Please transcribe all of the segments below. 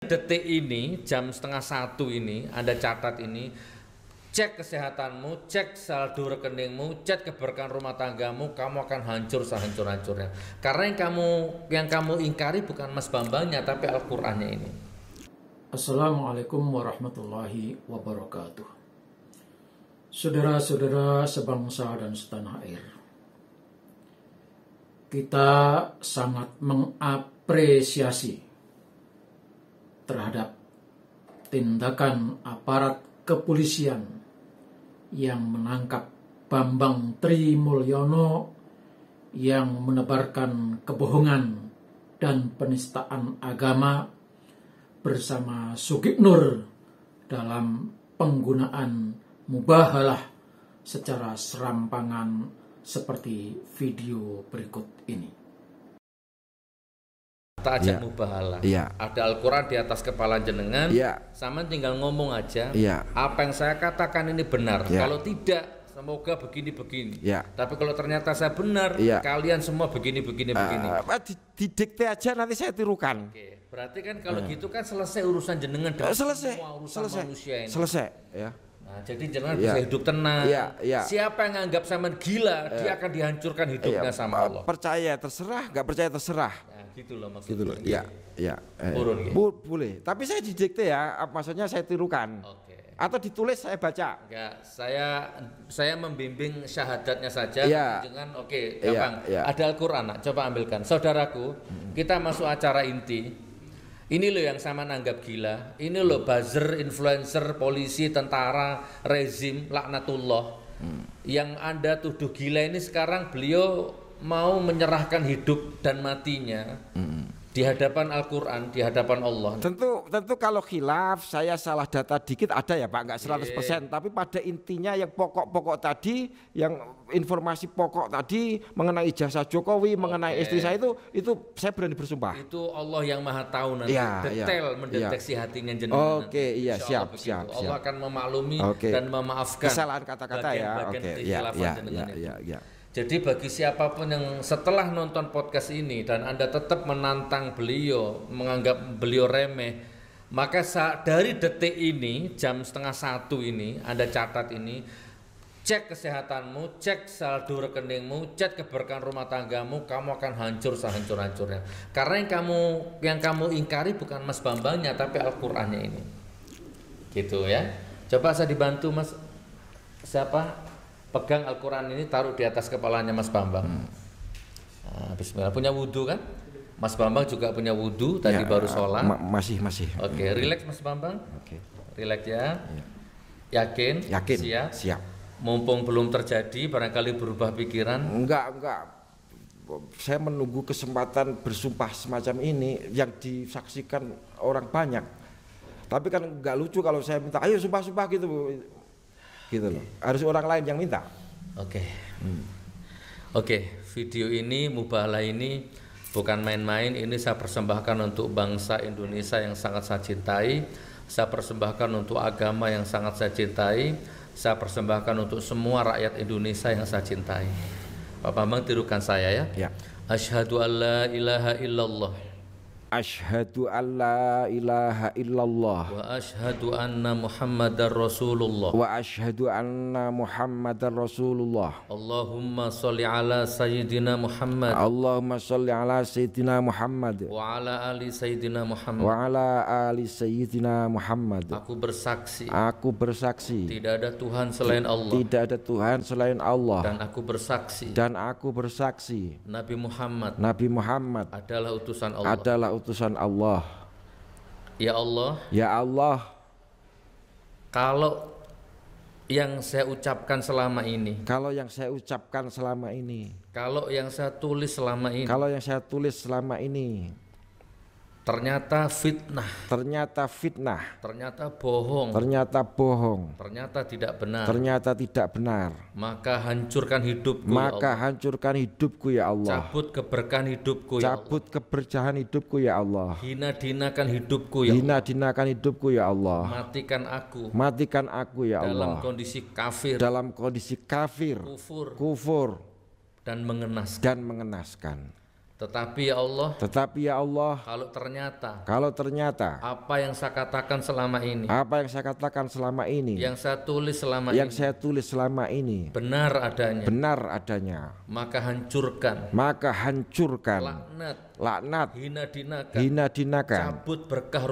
detik ini, jam setengah 1 ini, Anda catat ini, cek kesehatanmu, cek saldo rekeningmu, cek keberkahan rumah tanggamu, kamu akan hancur sehancur-hancurnya. Karena yang kamu ingkari bukan Mas Bambangnya, tapi Al-Qur'annya ini. Assalamualaikum warahmatullahi wabarakatuh. Saudara-saudara sebangsa dan setanah air, kita sangat mengapresiasi terhadap tindakan aparat kepolisian yang menangkap Bambang Trimulyono yang menebarkan kebohongan dan penistaan agama bersama Sugiknur dalam penggunaan mubahalah secara serampangan seperti video berikut ini. Tak ajak mubahalah. Ada Al-Quran di atas kepala jenengan, sama tinggal ngomong aja. Apa yang saya katakan ini benar. Kalau tidak, semoga begini-begini. Tapi kalau ternyata saya benar, kalian semua begini-begini. Didikte aja, nanti saya tirukan. Oke. Berarti kan kalau gitu kan selesai urusan jenengan dan semua urusan manusia ini. Selesai. Ya. Nah, jadi jenengan bisa hidup tenang. Siapa yang anggap sama gila, dia akan dihancurkan hidupnya sama Allah. Percaya terserah, nggak percaya terserah. Nah, gitu loh maksudnya. Gitu loh. Turun, boleh. Tapi saya didikte ya, maksudnya saya tirukan. Atau ditulis saya baca. Enggak, saya membimbing syahadatnya saja. Jangan gampang. Ada Al-Qur'an, coba ambilkan. Saudaraku, kita masuk acara inti. Ini loh yang sama nanggap gila. Ini loh buzzer, influencer, polisi, tentara, rezim, laknatullah. Yang Anda tuduh gila ini sekarang beliau mau menyerahkan hidup dan matinya di hadapan Al-Quran, di hadapan Allah. Tentu kalau khilaf, saya salah data dikit ada ya Pak, nggak 100%. Tapi pada intinya yang pokok-pokok tadi, yang informasi pokok tadi mengenai ijazah Jokowi, mengenai istri saya itu saya berani bersumpah. Itu Allah yang Maha Tahu nanti detail mendeteksi hatinya jenengan. Siap. Allah akan memaklumi dan memaafkan kesalahan kata-kata ya. Jadi bagi siapapun yang setelah nonton podcast ini dan Anda tetap menantang beliau, menganggap beliau remeh, maka dari detik ini, jam setengah 1 ini, Anda catat ini, cek kesehatanmu, cek saldo rekeningmu, cek keberkahan rumah tanggamu, kamu akan hancur sehancur-hancurnya. Karena yang kamu ingkari bukan Mas Bambangnya, tapi Al-Qur'annya ini. Gitu ya. Coba saya dibantu Mas, siapa? Pegang Al-Quran ini, taruh di atas kepalanya Mas Bambang. Nah, bismillah. Punya wudhu kan? Mas Bambang juga punya wudhu, tadi baru sholat. Masih. Oke, relax Mas Bambang. Relax ya. Yakin? Siap. Mumpung belum terjadi, barangkali berubah pikiran. Enggak. Saya menunggu kesempatan bersumpah semacam ini yang disaksikan orang banyak. Tapi kan enggak lucu kalau saya minta, ayo sumpah-sumpah gitu loh. Harus orang lain yang minta. Oke, video ini, mubahalah ini bukan main-main. Ini saya persembahkan untuk bangsa Indonesia yang sangat saya cintai. Saya persembahkan untuk agama yang sangat saya cintai. Saya persembahkan untuk semua rakyat Indonesia yang saya cintai. Pak Bambang tirukan saya ya. Asyhadu an la ilaha illallah. Asyhadu an la ilaha illallah. Wa asyhadu anna Muhammadar Rasulullah. Wa asyhadu anna Muhammadar Rasulullah. Allahumma sholli ala Sayyidina Muhammad. Allahumma sholli ala Sayyidina Muhammad. Wa ala ali Sayyidina Muhammad. Wa ala ali Sayyidina Muhammad. Aku bersaksi. Tidak ada Tuhan selain Allah. Dan aku bersaksi. Nabi Muhammad adalah utusan Allah. Ya Allah, kalau yang saya ucapkan selama ini, kalau yang saya tulis selama ini, ternyata fitnah, ternyata bohong, ternyata tidak benar, maka hancurkan hidupku ya Allah. Cabut keberkahan hidupku ya Allah. Hina-dinakan hidupku ya Allah. Matikan aku ya Allah. Dalam kondisi kafir, kufur dan mengenaskan. Tetapi ya Allah, kalau ternyata apa yang saya katakan selama ini, yang saya tulis selama ini, benar adanya, maka hancurkan, laknat, hina dinakan, cabut berkah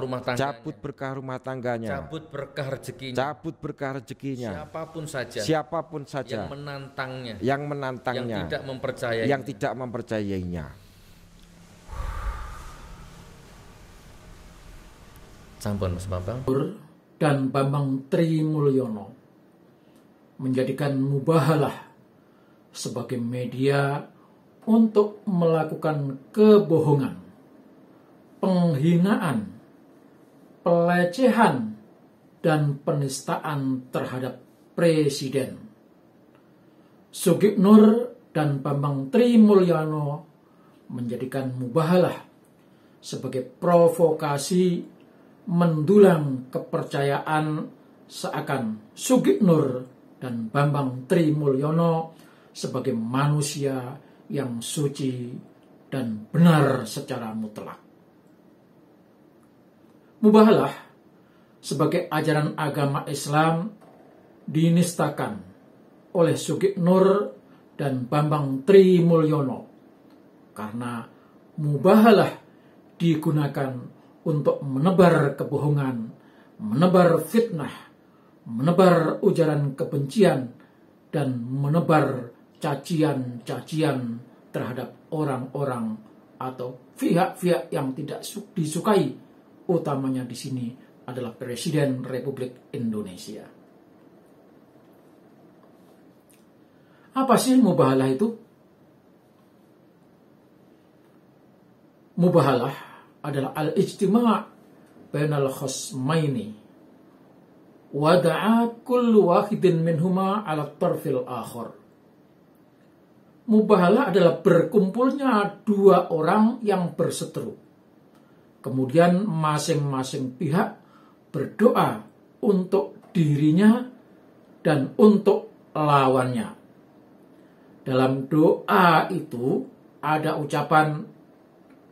rumah tangganya, cabut berkah rezekinya, siapapun saja yang menantangnya, yang tidak mempercayainya. Sampun Mas Bambang. Dan Bambang Trimulyono menjadikan Mubahalah sebagai media untuk melakukan kebohongan, penghinaan, pelecehan, dan penistaan terhadap Presiden. Sugiknur dan Bambang Trimulyono menjadikan Mubahalah sebagai provokasi mendulang kepercayaan seakan Sugiknur dan Bambang Trimulyono sebagai manusia yang suci dan benar secara mutlak. Mubahalah sebagai ajaran agama Islam dinistakan oleh Sugiknur dan Bambang Trimulyono karena Mubahalah digunakan untuk menebar kebohongan, menebar fitnah, menebar ujaran kebencian, dan menebar cacian-cacian terhadap orang-orang atau pihak-pihak yang tidak disukai, utamanya di sini adalah Presiden Republik Indonesia. Apa sih mubahalah itu? Mubahalah adalah al-ijtima' bainal khasmaini wa da'a kullu wahidin minhuma 'ala tarfil akhar. Mubahalah adalah berkumpulnya dua orang yang berseteru. Kemudian masing-masing pihak berdoa untuk dirinya dan untuk lawannya. Dalam doa itu ada ucapan,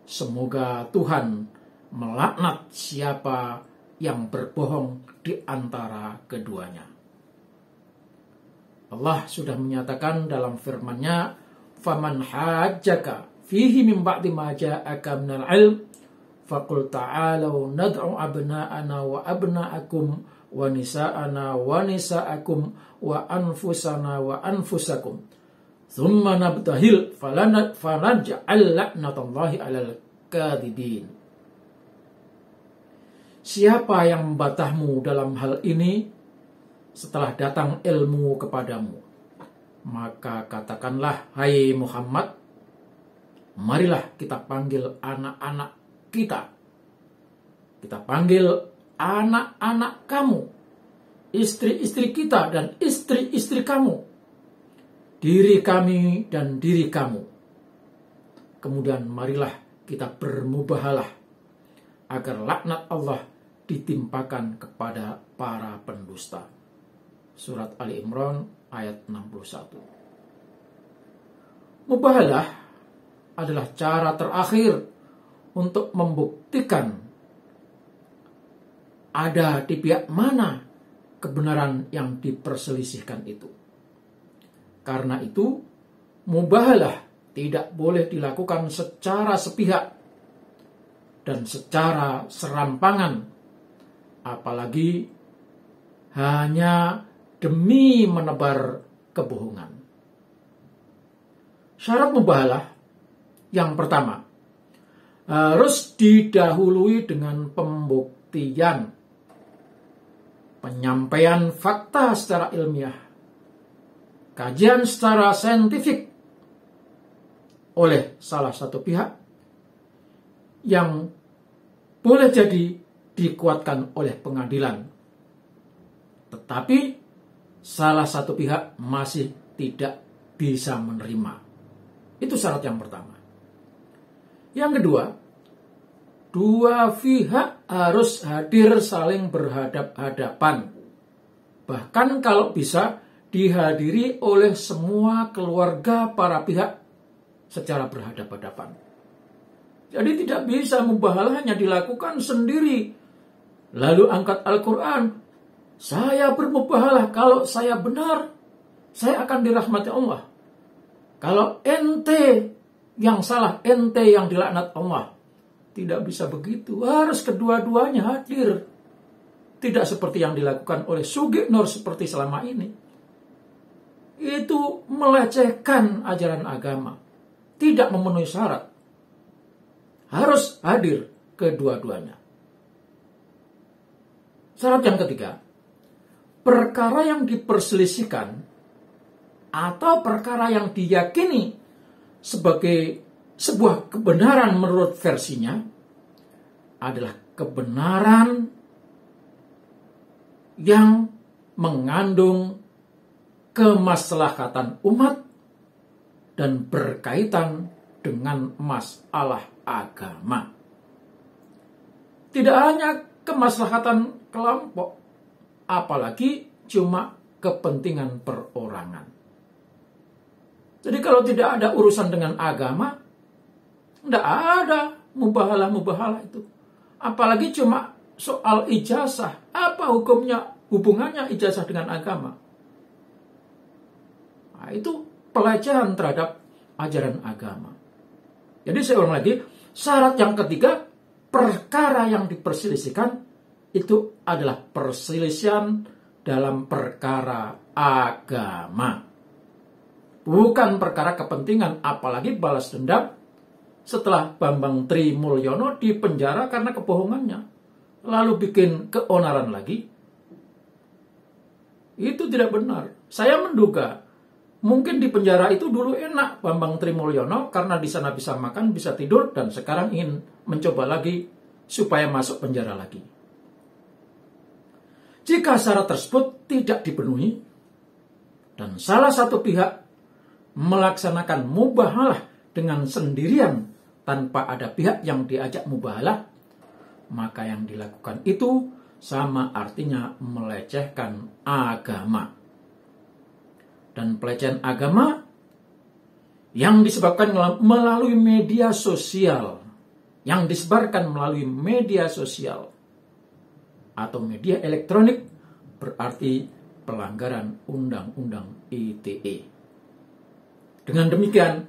semoga Tuhan melaknat siapa yang berbohong di antara keduanya. Allah sudah menyatakan dalam firman-Nya, "Faman hajjaka fihi min ba'di ma ja'aka minal 'ilm, faqul ta'alu nad'u abna'ana wa abna'akum wa nisa'ana wa nisa'akum wa anfusana wa anfusakum. Thumma nabtahil falanja'al la'natallahi 'alal kadhibin." Siapa yang membatahmu dalam hal ini setelah datang ilmu kepadamu, maka katakanlah, hai Muhammad, marilah kita panggil anak-anak kita. Kita panggil anak-anak kamu, istri-istri kita dan istri-istri kamu, diri kami dan diri kamu. Kemudian marilah kita bermubahalah agar laknat Allah ditimpakan kepada para pendusta. Surat Ali Imran ayat 61. Mubahalah adalah cara terakhir untuk membuktikan ada di pihak mana kebenaran yang diperselisihkan itu. Karena itu, mubahalah tidak boleh dilakukan secara sepihak dan secara serampangan, apalagi hanya demi menebar kebohongan. Syarat mubahalah yang pertama, harus didahului dengan pembuktian, penyampaian fakta secara ilmiah, kajian secara saintifik oleh salah satu pihak yang boleh jadi dikuatkan oleh pengadilan, tetapi salah satu pihak masih tidak bisa menerima. Itu syarat yang pertama. Yang kedua, dua pihak harus hadir saling berhadap-hadapan. Bahkan kalau bisa dihadiri oleh semua keluarga para pihak secara berhadap-hadapan. Jadi tidak bisa mubahalah hanya dilakukan sendiri. Lalu angkat Al-Quran. Saya bermubahalah, kalau saya benar, saya akan dirahmati Allah. Kalau ente yang salah, ente yang dilaknat Allah. Tidak bisa begitu. Harus kedua-duanya hadir. Tidak seperti yang dilakukan oleh Sugik Nur seperti selama ini. Itu melecehkan ajaran agama. Tidak memenuhi syarat. Harus hadir kedua-duanya. Syarat yang ketiga. Perkara yang diperselisihkan atau perkara yang diyakini sebagai sebuah kebenaran menurut versinya adalah kebenaran yang mengandung kemaslahatan umat dan berkaitan dengan masalah agama. Tidak hanya kemaslahatan kelompok, apalagi cuma kepentingan perorangan. Jadi kalau tidak ada urusan dengan agama, tidak ada mubahalah itu. Apalagi cuma soal ijazah. Apa hubungannya ijazah dengan agama? Nah, itu pelecehan terhadap ajaran agama. Jadi saya ulang lagi, syarat yang ketiga, perkara yang diperselisihkan itu adalah perselisihan dalam perkara agama. Bukan perkara kepentingan, apalagi balas dendam setelah Bambang Trimulyono dipenjara karena kebohongannya. Lalu bikin keonaran lagi. Itu tidak benar. Saya menduga, mungkin di penjara itu dulu enak Bambang Trimulyono karena di sana bisa makan, bisa tidur, dan sekarang ingin mencoba lagi supaya masuk penjara lagi. Jika syarat tersebut tidak dipenuhi, dan salah satu pihak melaksanakan mubahalah dengan sendirian tanpa ada pihak yang diajak mubahalah, maka yang dilakukan itu sama artinya melecehkan agama. Dan pelecehan agama yang disebabkan melalui media sosial, yang disebarkan melalui media sosial atau media elektronik, berarti pelanggaran Undang-Undang ITE. Dengan demikian,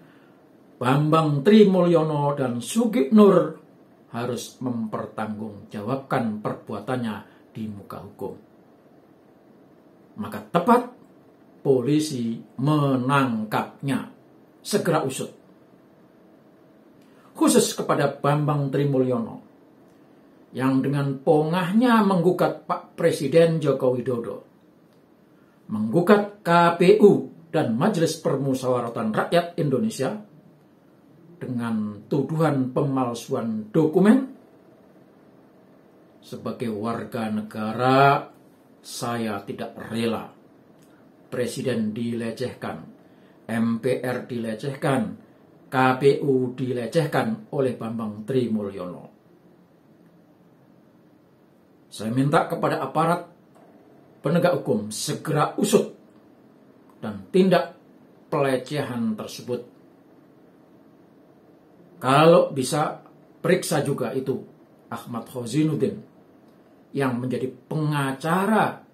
Bambang Trimulyono dan Sugik Nur harus mempertanggungjawabkan perbuatannya di muka hukum. Maka tepat polisi menangkapnya. Segera usut. Khusus kepada Bambang Trimulyono yang dengan pongahnya menggugat Pak Presiden Joko Widodo, menggugat KPU dan Majelis Permusyawaratan Rakyat Indonesia dengan tuduhan pemalsuan dokumen. Sebagai warga negara, saya tidak rela Presiden dilecehkan, MPR dilecehkan, KPU dilecehkan oleh Bambang Trimulyono. Saya minta kepada aparat penegak hukum segera usut dan tindak pelecehan tersebut. Kalau bisa, periksa juga itu Ahmad Khozinuddin yang menjadi pengacara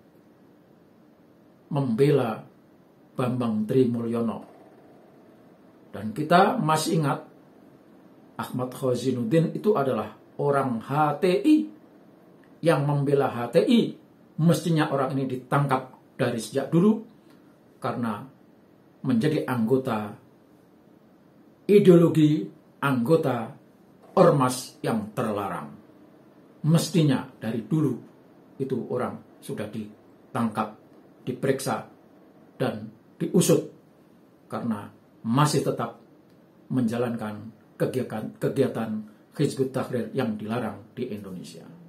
membela Bambang Trimulyono. Dan kita masih ingat Ahmad Khozinuddin itu adalah orang HTI yang membela HTI. Mestinya orang ini ditangkap dari sejak dulu karena menjadi anggota ideologi, anggota ormas yang terlarang. Mestinya dari dulu itu orang sudah ditangkap, diperiksa, dan diusut karena masih tetap menjalankan kegiatan Hizbut Tahrir yang dilarang di Indonesia.